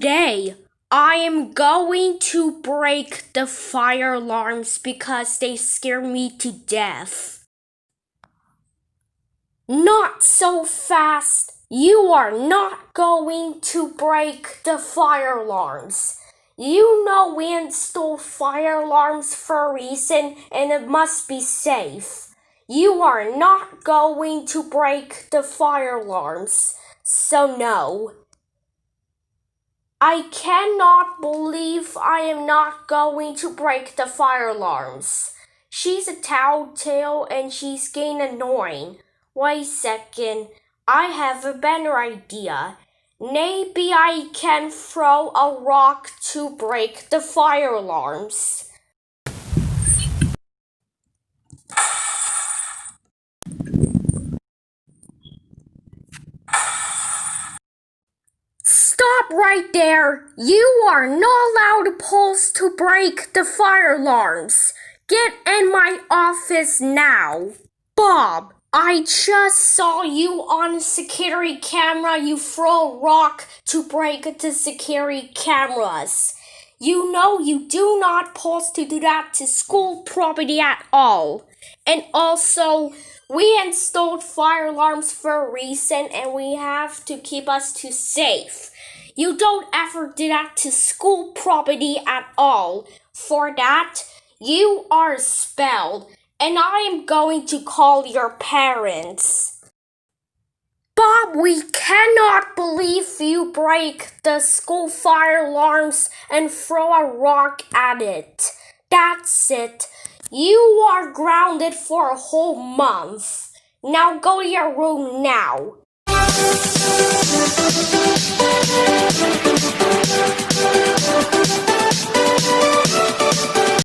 Today, I am going to break the fire alarms because they scare me to death. Not so fast! You are not going to break the fire alarms. You know we installed fire alarms for a reason and it must be safe. You are not going to break the fire alarms, so no. I cannot believe I am not going to break the fire alarms. She's a tattletale and she's getting annoying. Wait a second, I have a better idea. Maybe I can throw a rock to break the fire alarms. Stop right there! You are not allowed to pulse to break the fire alarms. Get in my office now. Bob, I just saw you on a security camera. You throw a rock to break the security cameras. You know you do not pause to do that to school property at all. And also, we installed fire alarms for a reason and we have to keep us too safe. You don't ever do that to school property at all. For that, you are expelled and I am going to call your parents. Bob, we cannot believe you break the school fire alarms and throw a rock at it. That's it. You are grounded for a whole month. Now go to your room now.